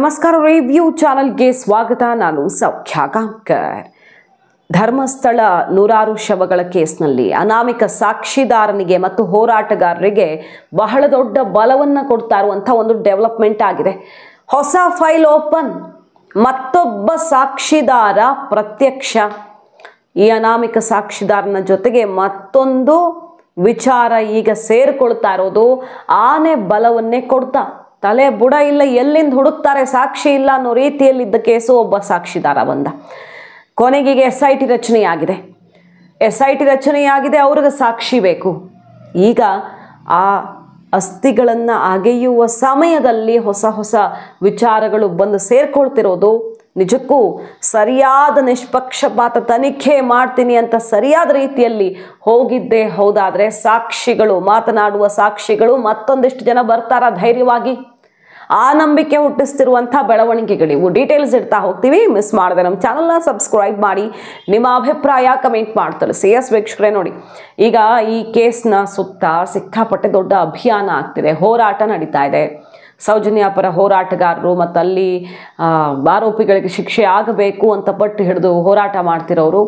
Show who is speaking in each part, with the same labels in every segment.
Speaker 1: ನಮಸ್ಕಾರ ರಿವ್ಯೂ ಚಾನೆಲ್ಗೆ ಸ್ವಾಗತ. ನಾನು ಸೌಖ್ಯ ಕಾಂಕರ್. ಧರ್ಮಸ್ಥಳ ನೂರಾರು ಶವಗಳ ಕೇಸ್ನಲ್ಲಿ ಅನಾಮಿಕ ಸಾಕ್ಷಿದಾರನಿಗೆ ಮತ್ತು ಹೋರಾಟಗಾರರಿಗೆ ಬಹಳ ದೊಡ್ಡ ಬಲವನ್ನು ಕೊಡ್ತಾ ಇರುವಂಥ ಒಂದು ಡೆವಲಪ್ಮೆಂಟ್ ಆಗಿದೆ. ಹೊಸ ಫೈಲ್ ಓಪನ್, ಮತ್ತೊಬ್ಬ ಸಾಕ್ಷಿದಾರ ಪ್ರತ್ಯಕ್ಷ. ಈ ಅನಾಮಿಕ ಸಾಕ್ಷಿದಾರನ ಜೊತೆಗೆ ಮತ್ತೊಂದು ವಿಚಾರ ಈಗ ಸೇರಿಕೊಳ್ತಾ ಇರೋದು ಆನೆ ಬಲವನ್ನೇ ಕೊಡ್ತಾ. ತಲೆ ಬುಡ ಇಲ್ಲ, ಎಲ್ಲಿಂದ ಹುಡುಕ್ತಾರೆ, ಸಾಕ್ಷಿ ಇಲ್ಲ ಅನ್ನೋ ರೀತಿಯಲ್ಲಿದ್ದ ಕೇಸು. ಒಬ್ಬ ಸಾಕ್ಷಿದಾರ ಬಂದ, ಕೊನೆಗೆ SIT ರಚನೆಯಾಗಿದೆ. SIT ರಚನೆಯಾಗಿದೆ, ಅವ್ರಿಗೆ ಸಾಕ್ಷಿ ಬೇಕು. ಈಗ ಆ ಅಸ್ಥಿಗಳನ್ನು ಅಗೆಯುವ ಸಮಯದಲ್ಲಿ ಹೊಸ ಹೊಸ ವಿಚಾರಗಳು ಬಂದು ಸೇರ್ಕೊಳ್ತಿರೋದು. ನಿಜಕ್ಕೂ ಸರಿಯಾದ ನಿಷ್ಪಕ್ಷಪಾತ ತನಿಖೆ ಮಾಡ್ತೀನಿ ಅಂತ ಸರಿಯಾದ ರೀತಿಯಲ್ಲಿ ಹೋಗಿದ್ದೇ ಹೌದಾದರೆ ಸಾಕ್ಷಿಗಳು, ಮಾತನಾಡುವ ಸಾಕ್ಷಿಗಳು ಮತ್ತೊಂದಿಷ್ಟು ಜನ ಬರ್ತಾರ ಧೈರ್ಯವಾಗಿ. ಆ ನಂಬಿಕೆ ಹುಟ್ಟಿಸ್ತಿರುವಂಥ ಬೆಳವಣಿಗೆಗಳಿವು. ಡೀಟೇಲ್ಸ್ ಇಡ್ತಾ ಹೋಗ್ತೀವಿ. ಮಿಸ್ ಮಾಡದೆ ನಮ್ಮ ಚಾನಲ್ನ ಸಬ್ಸ್ಕ್ರೈಬ್ ಮಾಡಿ, ನಿಮ್ಮ ಅಭಿಪ್ರಾಯ ಕಮೆಂಟ್ ಮಾಡಿ ತಿಳಿಸಿ. ವೀಕ್ಷಕರೇ ನೋಡಿ, ಈಗ ಈ ಕೇಸ್ನ ಸುತ್ತ ಸಿಕ್ಕಾಪಟ್ಟೆ ದೊಡ್ಡ ಅಭಿಯಾನ ಆಗ್ತಿದೆ, ಹೋರಾಟ ನಡೀತಾ ಇದೆ. ಸೌಜನ್ಯ ಪರ ಹೋರಾಟಗಾರರು ಮತ್ತು ಅಲ್ಲಿ ಆರೋಪಿಗಳಿಗೆ ಶಿಕ್ಷೆ ಆಗಬೇಕು ಅಂತ ಪಟ್ಟು ಹಿಡಿದು ಹೋರಾಟ ಮಾಡ್ತಿರೋರು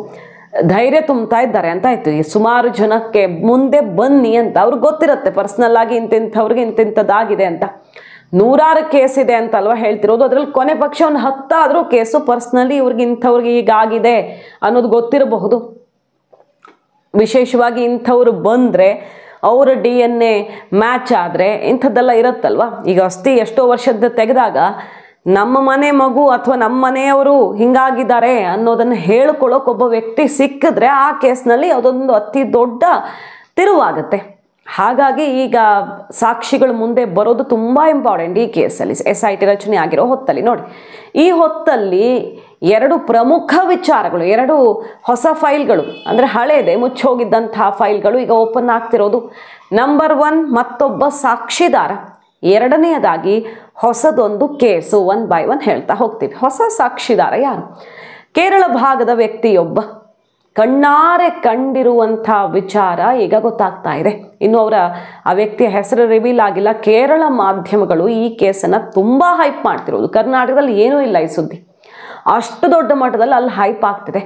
Speaker 1: ಧೈರ್ಯ ತುಂಬ್ತಾ ಇದ್ದಾರೆ ಅಂತ ಆಯ್ತು. ಸುಮಾರು ಜನಕ್ಕೆ ಮುಂದೆ ಬನ್ನಿ ಅಂತ ಅವ್ರಿಗೆ ಗೊತ್ತಿರುತ್ತೆ, ಪರ್ಸ್ನಲ್ ಆಗಿ ಇಂತಿಂಥವ್ರಿಗೆ ಇಂತಿಂಥದ್ದಾಗಿದೆ ಅಂತ. ನೂರಾರು ಕೇಸ್ ಇದೆ ಅಂತ ಅಲ್ವಾ ಹೇಳ್ತಿರೋದು. ಅದ್ರಲ್ಲಿ ಕೊನೆ ಪಕ್ಷ ಒಂದು 10 ಆದರೂ ಕೇಸು ಪರ್ಸ್ನಲಿ ಇವ್ರಿಗೆ ಇಂಥವ್ರಿಗೆ ಹೀಗಾಗಿದೆ ಅನ್ನೋದು ಗೊತ್ತಿರಬಹುದು. ವಿಶೇಷವಾಗಿ ಇಂಥವ್ರು ಬಂದರೆ ಅವರ DNA ಮ್ಯಾಚ್ ಆದರೆ ಇಂಥದ್ದೆಲ್ಲ ಇರುತ್ತಲ್ವ. ಈಗ ಅಸ್ಥಿ ಎಷ್ಟೋ ವರ್ಷದ ತೆಗೆದಾಗ ನಮ್ಮ ಮನೆ ಮಗು ಅಥವಾ ನಮ್ಮ ಮನೆಯವರು ಹಿಂಗಾಗಿದ್ದಾರೆ ಅನ್ನೋದನ್ನು ಹೇಳ್ಕೊಳ್ಳೋಕೆ ಒಬ್ಬ ವ್ಯಕ್ತಿ ಸಿಕ್ಕಿದ್ರೆ ಆ ಕೇಸ್ನಲ್ಲಿ ಅದೊಂದು ಅತಿ ದೊಡ್ಡ ತಿರುವಾಗುತ್ತೆ. ಹಾಗಾಗಿ ಈಗ ಸಾಕ್ಷಿಗಳು ಮುಂದೆ ಬರೋದು ತುಂಬ ಇಂಪಾರ್ಟೆಂಟ್ ಈ ಕೇಸಲ್ಲಿ. SIT ರಚನೆ ಆಗಿರೋ ಹೊತ್ತಲ್ಲಿ ನೋಡಿ, ಈ ಹೊತ್ತಲ್ಲಿ 2 ಪ್ರಮುಖ ವಿಚಾರಗಳು, 2 ಹೊಸ ಫೈಲ್ಗಳು, ಅಂದರೆ ಹಳೇದೆ ಮುಚ್ಚೋಗಿದ್ದಂತಹ ಫೈಲ್ಗಳು ಈಗ ಓಪನ್ ಆಗ್ತಿರೋದು. ನಂಬರ್ 1 ಮತ್ತೊಬ್ಬ ಸಾಕ್ಷಿದಾರ, ಎರಡನೆಯದಾಗಿ ಹೊಸದೊಂದು ಕೇಸು. 1 by 1 ಹೇಳ್ತಾ ಹೋಗ್ತೀವಿ. ಹೊಸ ಸಾಕ್ಷಿದಾರ ಯಾರು? ಕೇರಳ ಭಾಗದ ವ್ಯಕ್ತಿಯೊಬ್ಬ, ಕಣ್ಣಾರೆ ಕಂಡಿರುವಂಥ ವಿಚಾರ ಈಗ ಗೊತ್ತಾಗ್ತಾ ಇದೆ. ಇನ್ನು ಆ ವ್ಯಕ್ತಿಯ ಹೆಸರು ರಿವೀಲ್ ಆಗಿಲ್ಲ. ಕೇರಳ ಮಾಧ್ಯಮಗಳು ಈ ಕೇಸನ್ನು ತುಂಬ ಹೈಪ್ ಮಾಡ್ತಿರೋದು. ಕರ್ನಾಟಕದಲ್ಲಿ ಏನೂ ಇಲ್ಲ ಈ ಸುದ್ದಿ, ಅಷ್ಟು ದೊಡ್ಡ ಮಟ್ಟದಲ್ಲಿ ಅಲ್ಲಿ ಹೈಪ್ ಆಗ್ತಿದೆ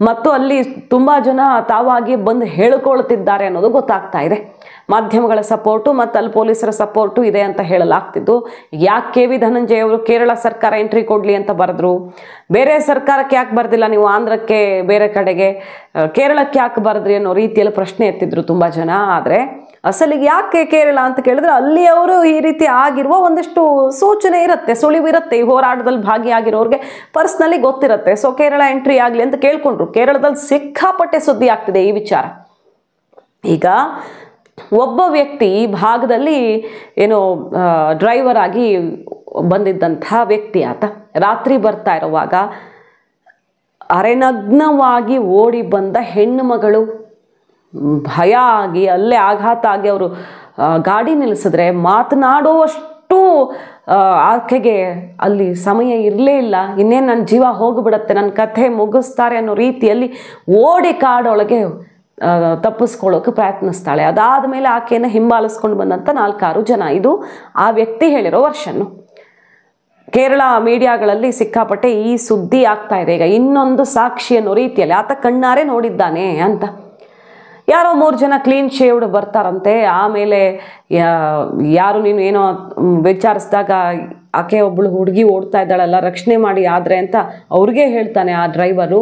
Speaker 1: ಮತ್ತು ಅಲ್ಲಿ ತುಂಬ ಜನ ತಾವಾಗಿ ಬಂದು ಹೇಳ್ಕೊಳ್ತಿದ್ದಾರೆ ಅನ್ನೋದು ಗೊತ್ತಾಗ್ತಾ ಇದೆ. ಮಾಧ್ಯಮಗಳ ಸಪೋರ್ಟು ಮತ್ತು ಅಲ್ಲಿ ಪೊಲೀಸರ ಸಪೋರ್ಟು ಇದೆ ಅಂತ ಹೇಳಲಾಗ್ತಿದ್ದು. ಯಾಕೆ KV ಧನಂಜಯ ಅವರು ಕೇರಳ ಸರ್ಕಾರ ಎಂಟ್ರಿ ಕೊಡಲಿ ಅಂತ ಬರೆದ್ರು, ಬೇರೆ ಸರ್ಕಾರಕ್ಕೆ ಯಾಕೆ ಬರೆದಿಲ್ಲ ನೀವು, ಆಂಧ್ರಕ್ಕೆ ಬೇರೆ ಕಡೆಗೆ, ಕೇರಳಕ್ಕೆ ಯಾಕೆ ಬರೆದ್ರಿ ಅನ್ನೋ ರೀತಿಯಲ್ಲಿ ಪ್ರಶ್ನೆ ಎತ್ತಿದ್ರು ತುಂಬ ಜನ. ಆದರೆ ಅಸಲಿಗೆ ಯಾಕೆ ಕೇರಳ ಅಂತ ಕೇಳಿದ್ರೆ ಅಲ್ಲಿ ಅವರು ಈ ರೀತಿ ಆಗಿರುವ ಒಂದಿಷ್ಟು ಸೂಚನೆ ಇರುತ್ತೆ, ಸುಳಿವಿರುತ್ತೆ. ಈ ಹೋರಾಟದಲ್ಲಿ ಭಾಗಿಯಾಗಿರೋರಿಗೆ ಪರ್ಸ್ನಲಿ ಗೊತ್ತಿರುತ್ತೆ. ಸೊ ಕೇರಳ ಎಂಟ್ರಿ ಆಗಲಿ ಅಂತ ಕೇಳ್ಕೊಂಡ್ರು. ಕೇರಳದಲ್ಲಿ ಸಿಕ್ಕಾಪಟ್ಟೆ ಸುದ್ದಿ ಆಗ್ತಿದೆ ಈ ವಿಚಾರ. ಈಗ ಒಬ್ಬ ವ್ಯಕ್ತಿ ಈ ಭಾಗದಲ್ಲಿ ಏನೋ ಡ್ರೈವರ್ ಆಗಿ ಬಂದಿದ್ದಂಥ ವ್ಯಕ್ತಿ. ಆತ ರಾತ್ರಿ ಬರ್ತಾ ಇರುವಾಗ ಅರೆನಗ್ನವಾಗಿ ಓಡಿ ಬಂದ ಹೆಣ್ಣು ಮಗಳು ಭಯ ಆಗಿ ಅಲ್ಲೇ ಆಘಾತ ಆಗಿ ಅವರು ಗಾಡಿ ನಿಲ್ಲಿಸಿದ್ರೆ ಮಾತನಾಡುವಷ್ಟು ಆಕೆಗೆ ಅಲ್ಲಿ ಸಮಯ ಇರಲೇ ಇಲ್ಲ. ಇನ್ನೇನು ನನ್ನ ಜೀವ ಹೋಗಿಬಿಡತ್ತೆ, ನನ್ನ ಕಥೆ ಮುಗಿಸ್ತಾರೆ ಅನ್ನೋ ರೀತಿಯಲ್ಲಿ ಓಡಿ ಕಾಡೊಳಗೆ ತಪ್ಪಿಸ್ಕೊಳ್ಳೋಕೆ ಪ್ರಯತ್ನಿಸ್ತಾಳೆ. ಅದಾದ ಮೇಲೆ ಆಕೆಯನ್ನು ಹಿಂಬಾಲಿಸ್ಕೊಂಡು ಬಂದಂಥ 4-6 ಜನ. ಇದು ಆ ವ್ಯಕ್ತಿ ಹೇಳಿರೋ ವರ್ಷನ್ನು. ಕೇರಳ ಮೀಡಿಯಾಗಳಲ್ಲಿ ಸಿಕ್ಕಾಪಟ್ಟೆ ಈ ಸುದ್ದಿ ಆಗ್ತಾ ಇದೆ ಈಗ. ಇನ್ನೊಂದು ಸಾಕ್ಷಿ ಅನ್ನೋ ರೀತಿಯಲ್ಲಿ ಆತ ಕಣ್ಣಾರೆ ನೋಡಿದ್ದಾನೆ ಅಂತ. ಯಾರೋ 3 ಜನ ಕ್ಲೀನ್ ಶೇವ್ಡ್ ಬರ್ತಾರಂತೆ. ಆಮೇಲೆ ಯಾರು ನೀನು ಏನೋ ವಿಚಾರಿಸಿದಾಗ ಆಕೆ ಒಬ್ಬಳು ಹುಡುಗಿ ಓಡ್ತಾ ಇದ್ದಾಳಲ್ಲ, ರಕ್ಷಣೆ ಮಾಡಿ ಆದರೆ ಅಂತ ಅವ್ರಿಗೆ ಹೇಳ್ತಾನೆ ಆ ಡ್ರೈವರು.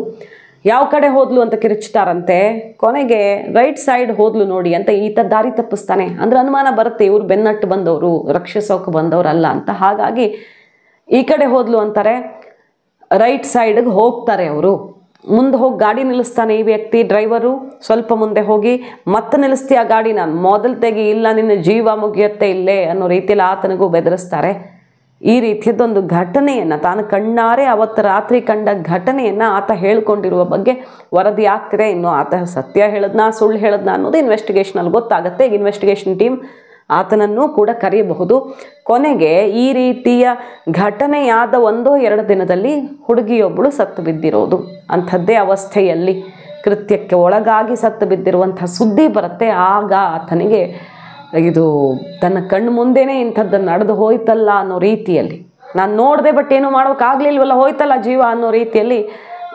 Speaker 1: ಯಾವ ಕಡೆ ಹೋದ್ಲು ಅಂತ ಕಿರಿಚ್ತಾರಂತೆ. ಕೊನೆಗೆ ರೈಟ್ ಸೈಡ್ ಹೋದ್ಲು ನೋಡಿ ಅಂತ ಈತ ದಾರಿ ತಪ್ಪಿಸ್ತಾನೆ. ಅಂದ್ರೆ ಅನುಮಾನ ಬರುತ್ತೆ ಇವ್ರು ಬೆನ್ನಟ್ಟು ಬಂದವರು, ರಕ್ಷಿಸೋಕೆ ಬಂದವರಲ್ಲ ಅಂತ. ಹಾಗಾಗಿ ಈ ಕಡೆ ಹೋದ್ಲು ಅಂತಾರೆ, ರೈಟ್ ಸೈಡ್ಗೆ ಹೋಗ್ತಾರೆ ಅವರು. ಮುಂದೆ ಹೋಗಿ ಗಾಡಿ ನಿಲ್ಲಿಸ್ತಾನೆ ಈ ವ್ಯಕ್ತಿ, ಡ್ರೈವರು. ಸ್ವಲ್ಪ ಮುಂದೆ ಹೋಗಿ ಮತ್ತೆ ನಿಲ್ಲಿಸ್ತೀಯ ಗಾಡಿನ, ಮೊದಲು ತೆಗಿ, ಇಲ್ಲ ನಿನ್ನ ಜೀವ ಮುಗಿಯುತ್ತೆ ಇಲ್ಲೇ ಅನ್ನೋ ರೀತಿಯಲ್ಲಿ ಆತನಿಗೂ ಬೆದರಿಸ್ತಾರೆ. ಈ ರೀತಿಯದೊಂದು ಘಟನೆಯನ್ನು ತಾನು ಕಣ್ಣಾರೆ ಅವತ್ತು ರಾತ್ರಿ ಕಂಡ ಘಟನೆಯನ್ನು ಆತ ಹೇಳ್ಕೊಂಡಿರುವ ಬಗ್ಗೆ ವರದಿ ಆಗ್ತಿದೆ. ಇನ್ನು ಆತ ಸತ್ಯ ಹೇಳದ್ನಾ ಸುಳ್ಳು ಹೇಳದ್ನಾ ಅನ್ನೋದು ಇನ್ವೆಸ್ಟಿಗೇಷನಲ್ಲಿ ಗೊತ್ತಾಗುತ್ತೆ. ಈಗ ಇನ್ವೆಸ್ಟಿಗೇಷನ್ ಟೀಮ್ ಆತನನ್ನು ಕೂಡ ಕರೆಯಬಹುದು. ಕೊನೆಗೆ ಈ ರೀತಿಯ ಘಟನೆಯಾದ 1-2 ದಿನದಲ್ಲಿ ಹುಡುಗಿಯೊಬ್ಬಳು ಸತ್ತು ಬಿದ್ದಿರೋದು. ಅಂಥದ್ದೇ ಅವಸ್ಥೆಯಲ್ಲಿ ಕೃತ್ಯಕ್ಕೆ ಒಳಗಾಗಿ ಸತ್ತು ಬಿದ್ದಿರುವಂಥ ಸುದ್ದಿ ಬರುತ್ತೆ. ಆಗ ಆತನಿಗೆ ಇದು ತನ್ನ ಕಣ್ಣು ಮುಂದೆನೇ ಇಂಥದ್ದು ನಡೆದು ಹೋಯ್ತಲ್ಲ ಅನ್ನೋ ರೀತಿಯಲ್ಲಿ ನಾನು ನೋಡಿದೆ ಬಟ್ ಏನು ಮಾಡೋಕ್ಕಾಗಲಿಲ್ವಲ್ಲ, ಹೋಯ್ತಲ್ಲ ಜೀವ ಅನ್ನೋ ರೀತಿಯಲ್ಲಿ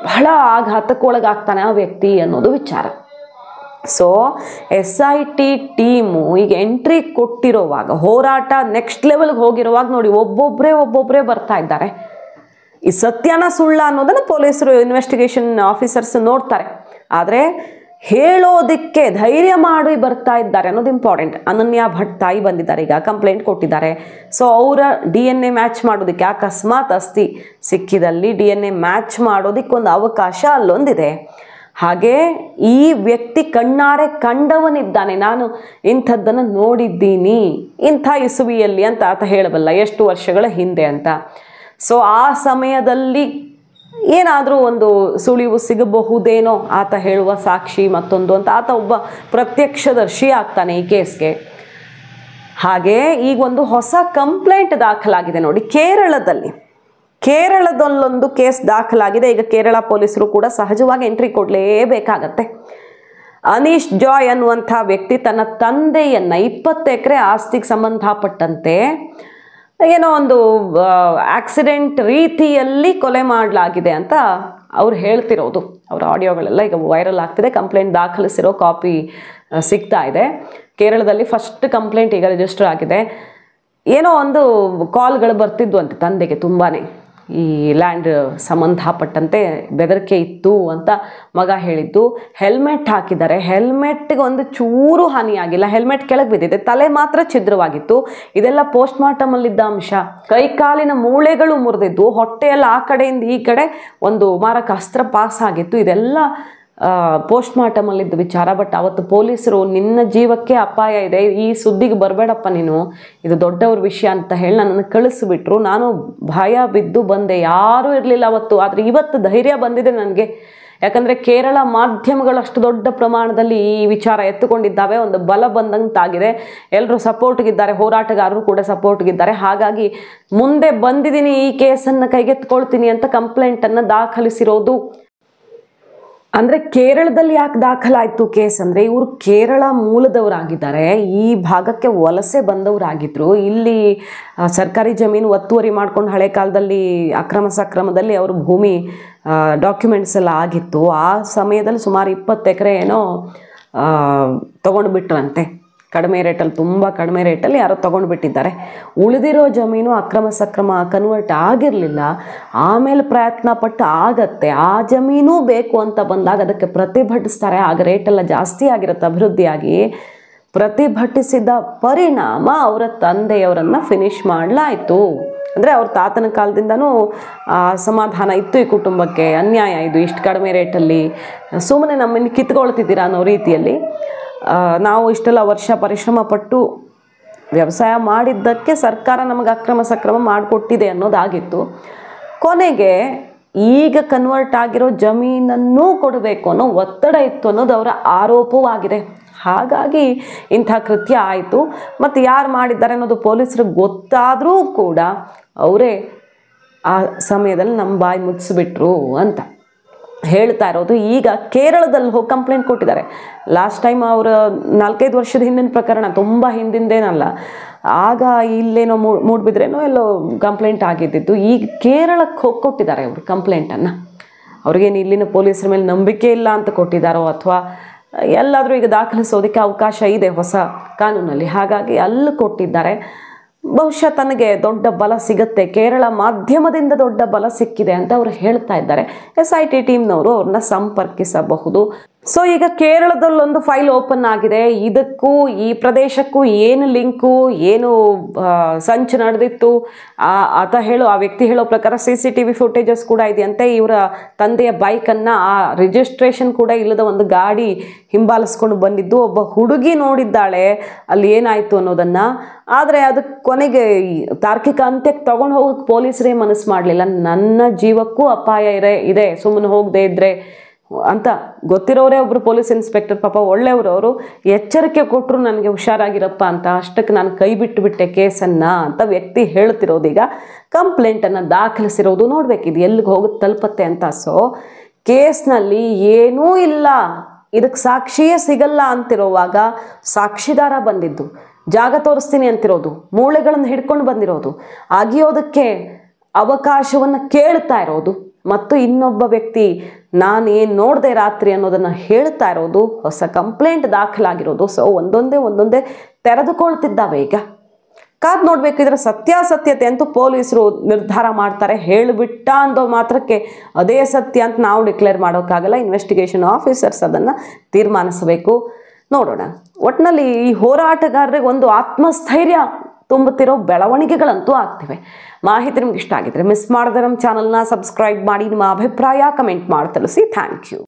Speaker 1: ಬಹಳ ಆಘಾತಕ್ಕೊಳಗಾಗ್ತಾನೆ ಆ ವ್ಯಕ್ತಿ ಅನ್ನೋದು ವಿಚಾರ. ಸೊ SIT ಟೀಮು ಈಗ ಎಂಟ್ರಿ ಕೊಟ್ಟಿರೋವಾಗ, ಹೋರಾಟ ನೆಕ್ಸ್ಟ್ ಲೆವೆಲ್ಗೆ ಹೋಗಿರೋವಾಗ ನೋಡಿ ಒಬ್ಬೊಬ್ಬರೇ ಬರ್ತಾ ಇದ್ದಾರೆ. ಈ ಸತ್ಯನ ಸುಳ್ಳ ಅನ್ನೋದನ್ನು ಪೊಲೀಸರು ಇನ್ವೆಸ್ಟಿಗೇಷನ್ ಆಫೀಸರ್ಸ್ ನೋಡ್ತಾರೆ, ಆದರೆ ಹೇಳೋದಕ್ಕೆ ಧೈರ್ಯ ಮಾಡಿ ಬರ್ತಾ ಇದ್ದಾರೆ ಅನ್ನೋದು ಇಂಪಾರ್ಟೆಂಟ್. ಅನನ್ಯ ಭಟ್ ತಾಯಿ ಬಂದಿದ್ದಾರೆ, ಈಗ ಕಂಪ್ಲೇಂಟ್ ಕೊಟ್ಟಿದ್ದಾರೆ. ಸೊ ಅವರ DNA ಮ್ಯಾಚ್ ಮಾಡೋದಕ್ಕೆ ಅಕಸ್ಮಾತ್ ಅಸ್ಥಿ ಸಿಕ್ಕಿದಲ್ಲಿ DNA ಮ್ಯಾಚ್ ಮಾಡೋದಕ್ಕೊಂದು ಅವಕಾಶ ಅಲ್ಲೊಂದಿದೆ. ಹಾಗೆ ಈ ವ್ಯಕ್ತಿ ಕಣ್ಣಾರೆ ಕಂಡವನಿದ್ದಾನೆ, ನಾನು ಇಂಥದ್ದನ್ನು ನೋಡಿದ್ದೀನಿ ಇಂಥ ಇಸುವಿಯಲ್ಲಿ ಅಂತ ಆತ ಹೇಳಬಲ್ಲ, ಎಷ್ಟು ವರ್ಷಗಳ ಹಿಂದೆ ಅಂತ. ಸೊ ಆ ಸಮಯದಲ್ಲಿ ಏನಾದರೂ ಒಂದು ಸುಳಿವು ಸಿಗಬಹುದೇನೋ ಆತ ಹೇಳುವ ಸಾಕ್ಷಿ ಮತ್ತೊಂದು ಅಂತ ಆತ ಒಬ್ಬ ಪ್ರತ್ಯಕ್ಷದರ್ಶಿ ಆಗ್ತಾನೆ ಈ ಕೇಸ್ಗೆ. ಹಾಗೆ ಈಗ ಒಂದು ಹೊಸ ಕಂಪ್ಲೇಂಟ್ ದಾಖಲಾಗಿದೆ ನೋಡಿ ಕೇರಳದಲ್ಲೊಂದು ಕೇಸ್ ದಾಖಲಾಗಿದೆ. ಈಗ ಕೇರಳ ಪೊಲೀಸರು ಕೂಡ ಸಹಜವಾಗಿ ಎಂಟ್ರಿ ಕೊಡಲೇಬೇಕಾಗತ್ತೆ. ಅನೀಶ್ ಜಾಯ್ ಅನ್ನುವಂಥ ವ್ಯಕ್ತಿ ತನ್ನ ತಂದೆಯನ್ನು 20 ಎಕರೆ ಆಸ್ತಿಗೆ ಸಂಬಂಧಪಟ್ಟಂತೆ ಏನೋ ಒಂದು ಆಕ್ಸಿಡೆಂಟ್ ರೀತಿಯಲ್ಲಿ ಕೊಲೆ ಮಾಡಲಾಗಿದೆ ಅಂತ ಅವ್ರು ಹೇಳ್ತಿರೋದು. ಅವರ ಆಡಿಯೋಗಳೆಲ್ಲ ಈಗ ವೈರಲ್ ಆಗ್ತಿದೆ. ಕಂಪ್ಲೇಂಟ್ ದಾಖಲಿಸಿರೋ ಕಾಪಿ ಸಿಗ್ತಾ ಇದೆ. ಕೇರಳದಲ್ಲಿ ಫಸ್ಟ್ ಕಂಪ್ಲೇಂಟ್ ಈಗ ರಿಜಿಸ್ಟರ್ ಆಗಿದೆ. ಏನೋ ಒಂದು ಕಾಲ್ಗಳು ಬರ್ತಿದ್ವು ಅಂತೆ ತಂದೆಗೆ, ತುಂಬಾ ಈ ಲ್ಯಾಂಡ್ ಸಂಬಂಧಪಟ್ಟಂತೆ ಬೆದರಿಕೆ ಇತ್ತು ಅಂತ ಮಗ ಹೇಳಿದ್ದು. ಹೆಲ್ಮೆಟ್ ಹಾಕಿದ್ದಾರೆ, ಹೆಲ್ಮೆಟ್ಗೆ ಒಂದು ಚೂರು ಹಾನಿಯಾಗಿಲ್ಲ, ಹೆಲ್ಮೆಟ್ ಕೆಳಗೆ ಬಿದ್ದಿದೆ, ತಲೆ ಮಾತ್ರ ಛಿದ್ರವಾಗಿತ್ತು. ಇದೆಲ್ಲ ಪೋಸ್ಟ್ ಮಾರ್ಟಮಲ್ಲಿದ್ದ ಅಂಶ. ಕೈಕಾಲಿನ ಮೂಳೆಗಳು ಮುರಿದಿದ್ದು, ಹೊಟ್ಟೆಯಲ್ಲಿ ಆ ಕಡೆಯಿಂದ ಈ ಕಡೆ ಒಂದು ಮಾರಕ ಅಸ್ತ್ರ ಪಾಸ್ ಆಗಿತ್ತು. ಇದೆಲ್ಲ ಪೋಸ್ಟ್ ಮಾರ್ಟಮಲ್ಲಿದ್ದ ವಿಚಾರ. ಬಟ್ ಅವತ್ತು ಪೊಲೀಸರು ನಿನ್ನ ಜೀವಕ್ಕೆ ಅಪಾಯ ಇದೆ, ಈ ಸುದ್ದಿಗೆ ಬರಬೇಡಪ್ಪ ನೀನು, ಇದು ದೊಡ್ಡವ್ರ ವಿಷಯ ಅಂತ ಹೇಳಿ ನನ್ನನ್ನು ಕಳಿಸ್ಬಿಟ್ರು. ನಾನು ಭಯ ಬಿದ್ದು ಬಂದೆ, ಯಾರೂ ಇರಲಿಲ್ಲ ಅವತ್ತು. ಆದರೆ ಇವತ್ತು ಧೈರ್ಯ ಬಂದಿದೆ ನನಗೆ, ಯಾಕಂದರೆ ಕೇರಳ ಮಾಧ್ಯಮಗಳು ಅಷ್ಟು ದೊಡ್ಡ ಪ್ರಮಾಣದಲ್ಲಿ ಈ ವಿಚಾರ ಎತ್ತುಕೊಂಡಿದ್ದಾವೆ. ಒಂದು ಬಲ ಬಂದಂತಾಗಿದೆ, ಎಲ್ಲರೂ ಸಪೋರ್ಟ್ಗಿದ್ದಾರೆ, ಹೋರಾಟಗಾರರು ಕೂಡ ಸಪೋರ್ಟ್ಗಿದ್ದಾರೆ. ಹಾಗಾಗಿ ಮುಂದೆ ಬಂದಿದ್ದೀನಿ, ಈ ಕೇಸನ್ನು ಕೈಗೆತ್ಕೊಳ್ತೀನಿ ಅಂತ ಕಂಪ್ಲೇಂಟನ್ನು ದಾಖಲಿಸಿರೋದು. ಅಂದರೆ ಕೇರಳದಲ್ಲಿ ಯಾಕೆ ದಾಖಲಾಯಿತು ಕೇಸ್ ಅಂದರೆ, ಇವರು ಕೇರಳ ಮೂಲದವರಾಗಿದ್ದಾರೆ, ಈ ಭಾಗಕ್ಕೆ ವಲಸೆ ಬಂದವರಾಗಿದ್ದರು. ಇಲ್ಲಿ ಸರ್ಕಾರಿ ಜಮೀನು ಒತ್ತುವರಿ ಮಾಡ್ಕೊಂಡು ಹಳೆ ಕಾಲದಲ್ಲಿ ಸಕ್ರಮದಲ್ಲಿ ಅವರು ಭೂಮಿ ಡಾಕ್ಯುಮೆಂಟ್ಸ್ ಎಲ್ಲ ಆಗಿತ್ತು. ಆ ಸಮಯದಲ್ಲಿ ಸುಮಾರು 20 ಎಕರೆ ಏನೋ ತೊಗೊಂಡು ಬಿಟ್ರಂತೆ, ಕಡಿಮೆ ರೇಟಲ್ಲಿ, ತುಂಬ ಕಡಿಮೆ ರೇಟಲ್ಲಿ ಯಾರೋ ತೊಗೊಂಡು ಬಿಟ್ಟಿದ್ದಾರೆ. ಉಳಿದಿರೋ ಜಮೀನು ಸಕ್ರಮ ಕನ್ವರ್ಟ್ ಆಗಿರಲಿಲ್ಲ. ಆಮೇಲೆ ಪ್ರಯತ್ನ ಪಟ್ಟು ಆಗತ್ತೆ, ಆ ಜಮೀನು ಬೇಕು ಅಂತ ಬಂದಾಗ ಅದಕ್ಕೆ ಪ್ರತಿಭಟಿಸ್ತಾರೆ. ಆಗ ರೇಟೆಲ್ಲ ಜಾಸ್ತಿ ಆಗಿರುತ್ತೆ, ಅಭಿವೃದ್ಧಿಯಾಗಿ. ಪ್ರತಿಭಟಿಸಿದ ಪರಿಣಾಮ ಅವರ ತಂದೆಯವರನ್ನು ಫಿನಿಶ್ ಮಾಡಲಾಯಿತು. ಅಂದರೆ ಅವ್ರ ತಾತನ ಕಾಲದಿಂದನೂ ಅಸಮಾಧಾನ ಇತ್ತು ಈ ಕುಟುಂಬಕ್ಕೆ, ಅನ್ಯಾಯ ಇದು, ಇಷ್ಟು ಕಡಿಮೆ ರೇಟಲ್ಲಿ ಸುಮ್ಮನೆ ನಮ್ಮನ್ನು ಕಿತ್ಕೊಳ್ತಿದ್ದೀರಾ ಅನ್ನೋ ರೀತಿಯಲ್ಲಿ. ನಾವು ಇಷ್ಟೆಲ್ಲ ವರ್ಷ ಪರಿಶ್ರಮ ಪಟ್ಟು ವ್ಯವಸಾಯ ಮಾಡಿದ್ದಕ್ಕೆ ಸರ್ಕಾರ ನಮಗೆ ಸಕ್ರಮ ಮಾಡಿಕೊಟ್ಟಿದೆ ಅನ್ನೋದಾಗಿತ್ತು. ಕೊನೆಗೆ ಈಗ ಕನ್ವರ್ಟ್ ಆಗಿರೋ ಜಮೀನನ್ನೂ ಕೊಡಬೇಕು ಅನ್ನೋ ಒತ್ತಡ ಇತ್ತು ಅನ್ನೋದು ಅವರ ಆರೋಪವಾಗಿದೆ. ಹಾಗಾಗಿ ಇಂಥ ಕೃತ್ಯ ಆಯಿತು. ಮತ್ತು ಯಾರು ಮಾಡಿದ್ದಾರೆ ಅನ್ನೋದು ಪೊಲೀಸರಿಗೆ ಗೊತ್ತಾದರೂ ಕೂಡ ಅವರೇ ಆ ಸಮಯದಲ್ಲಿ ನಮ್ಮ ಬಾಯಿ ಮುಚ್ಚಿಬಿಟ್ರು ಅಂತ ಹೇಳ್ತಾ ಇರೋದು. ಈಗ ಕೇರಳದಲ್ಲಿ ಹೋಗಿ ಕಂಪ್ಲೇಂಟ್ ಕೊಟ್ಟಿದ್ದಾರೆ. ಲಾಸ್ಟ್ ಟೈಮ್ ಅವರು 4-5 ವರ್ಷದ ಹಿಂದಿನ ಪ್ರಕರಣ, ತುಂಬ ಹಿಂದಿಂದೇನಲ್ಲ, ಆಗ ಇಲ್ಲೇನೋ ಮೂಡ್ಬಿದ್ರೇನೋ ಎಲ್ಲೋ ಕಂಪ್ಲೇಂಟ್ ಆಗಿದ್ದಿದ್ದು. ಈಗ ಕೇರಳಕ್ಕೆ ಹೋಗಿ ಕೊಟ್ಟಿದ್ದಾರೆ ಅವರು ಕಂಪ್ಲೇಂಟನ್ನು. ಅವ್ರಿಗೇನು ಇಲ್ಲಿನ ಪೊಲೀಸರ ಮೇಲೆ ನಂಬಿಕೆ ಇಲ್ಲ ಅಂತ ಕೊಟ್ಟಿದ್ದಾರೋ ಅಥವಾ ಎಲ್ಲಾದರೂ ಈಗ ದಾಖಲಿಸೋದಕ್ಕೆ ಅವಕಾಶ ಇದೆ ಹೊಸ ಕಾನೂನಲ್ಲಿ, ಹಾಗಾಗಿ ಅಲ್ಲಿ ಕೊಟ್ಟಿದ್ದಾರೆ. ಬಹುಶಃ ತನಗೆ ದೊಡ್ಡ ಬಲ ಸಿಗುತ್ತೆ, ಕೇರಳ ಮಾಧ್ಯಮದಿಂದ ದೊಡ್ಡ ಬಲ ಸಿಕ್ಕಿದೆ ಅಂತ ಅವರು ಹೇಳ್ತಾ ಇದ್ದಾರೆ. SIT ಟೀಮ್ನವರು ಅವ್ರನ್ನ ಸಂಪರ್ಕಿಸಬಹುದು. ಸೊ ಈಗ ಕೇರಳದಲ್ಲೊಂದು ಫೈಲ್ ಓಪನ್ ಆಗಿದೆ. ಇದಕ್ಕೂ ಈ ಪ್ರದೇಶಕ್ಕೂ ಏನು ಲಿಂಕು, ಏನು ಸಂಚು ನಡೆದಿತ್ತು, ಆ ವ್ಯಕ್ತಿ ಹೇಳೋ ಪ್ರಕಾರ CCTV ಫುಟೇಜಸ್ ಕೂಡ ಇದೆಯಂತೆ. ಇವರ ತಂದೆಯ ಬೈಕನ್ನು, ಆ ರಿಜಿಸ್ಟ್ರೇಷನ್ ಕೂಡ ಇಲ್ಲದ ಒಂದು ಗಾಡಿ ಹಿಂಬಾಲಿಸ್ಕೊಂಡು ಬಂದಿದ್ದು, ಒಬ್ಬ ಹುಡುಗಿ ನೋಡಿದ್ದಾಳೆ ಅಲ್ಲಿ ಏನಾಯಿತು ಅನ್ನೋದನ್ನು. ಆದರೆ ಅದಕ್ಕೆ ಕೊನೆಗೆ ತಾರ್ಕಿಕ ಅಂತ್ಯಕ್ಕೆ ತೊಗೊಂಡು ಹೋಗೋಕ್ಕೆ ಪೊಲೀಸರೇ ಮನಸ್ಸು ಮಾಡಲಿಲ್ಲ. ನನ್ನ ಜೀವಕ್ಕೂ ಅಪಾಯ ಇದೆ, ಸುಮ್ಮನೆ ಹೋಗದೆ ಇದ್ದರೆ ಅಂತ ಗೊತ್ತಿರೋರೇ ಒಬ್ಬರು ಪೊಲೀಸ್ ಇನ್ಸ್ಪೆಕ್ಟರ್, ಪಾಪ ಒಳ್ಳೆಯವರು, ಅವರು ಎಚ್ಚರಿಕೆ ಕೊಟ್ಟರು ನನಗೆ ಹುಷಾರಾಗಿರಪ್ಪ ಅಂತ. ಅಷ್ಟಕ್ಕೆ ನಾನು ಕೈ ಬಿಟ್ಟುಬಿಟ್ಟೆ ಕೇಸನ್ನು ಅಂತ ವ್ಯಕ್ತಿ ಹೇಳ್ತಿರೋದು. ಈಗ ಕಂಪ್ಲೇಂಟನ್ನು ದಾಖಲಿಸಿರೋದು, ನೋಡಬೇಕಿದು ಎಲ್ಲಿಗೆ ಹೋಗುತ್ತೆ ತಲುಪತ್ತೆ ಅಂತ. ಸೊ ಕೇಸ್ನಲ್ಲಿ ಏನೂ ಇಲ್ಲ, ಇದಕ್ಕೆ ಸಾಕ್ಷಿಯೇ ಸಿಗಲ್ಲ ಅಂತಿರೋವಾಗ ಸಾಕ್ಷಿದಾರ ಬಂದಿದ್ದು, ಜಾಗ ತೋರಿಸ್ತೀನಿ ಅಂತಿರೋದು, ಮೂಳೆಗಳನ್ನು ಹಿಡ್ಕೊಂಡು ಬಂದಿರೋದು, ಅಗಿಯೋದಕ್ಕೆ ಅವಕಾಶವನ್ನು ಕೇಳ್ತಾ ಇರೋದು ಮತ್ತು ಇನ್ನೊಬ್ಬ ವ್ಯಕ್ತಿ ನಾನೇನು ನೋಡಿದೆ ರಾತ್ರಿ ಅನ್ನೋದನ್ನು ಹೇಳ್ತಾ ಇರೋದು, ಹೊಸ ಕಂಪ್ಲೇಂಟ್ ದಾಖಲಾಗಿರೋದು. ಸೊ ಒಂದೊಂದೇ ತೆರೆದುಕೊಳ್ತಿದ್ದಾವೆ. ಈಗ ಕಾದು ನೋಡಬೇಕು. ಇದರ ಸತ್ಯಾಸತ್ಯತೆ ಅಂತೂ ಪೊಲೀಸರು ನಿರ್ಧಾರ ಮಾಡ್ತಾರೆ. ಹೇಳಿಬಿಟ್ಟ ಅಂದೋ ಮಾತ್ರಕ್ಕೆ ಅದೇ ಸತ್ಯ ಅಂತ ನಾವು ಡಿಕ್ಲೇರ್ ಮಾಡೋಕ್ಕಾಗಲ್ಲ. ಇನ್ವೆಸ್ಟಿಗೇಷನ್ ಆಫೀಸರ್ಸ್ ಅದನ್ನು ತೀರ್ಮಾನಿಸಬೇಕು. ನೋಡೋಣ. ಒಟ್ಟಿನಲ್ಲಿ ಈ ಹೋರಾಟಗಾರರಿಗೆ ಒಂದು ಆತ್ಮಸ್ಥೈರ್ಯ ತುಂಬುತ್ತಿರೋ ಬೆಳವಣಿಗೆಗಳಂತೂ ಆಗ್ತಿವೆ. ಮಾಹಿತಿ ನಿಮ್ಗೆ ಇಷ್ಟ ಆಗಿದ್ರೆ ಮಿಸ್ ಮಾಡದೆ ನಮ್ಮ ಚಾನಲ್ನ ಸಬ್ಸ್ಕ್ರೈಬ್ ಮಾಡಿ. ನಿಮ್ಮ ಅಭಿಪ್ರಾಯ ಕಮೆಂಟ್ ಮಾಡಿ ತಿಳಿಸಿ. Thank you.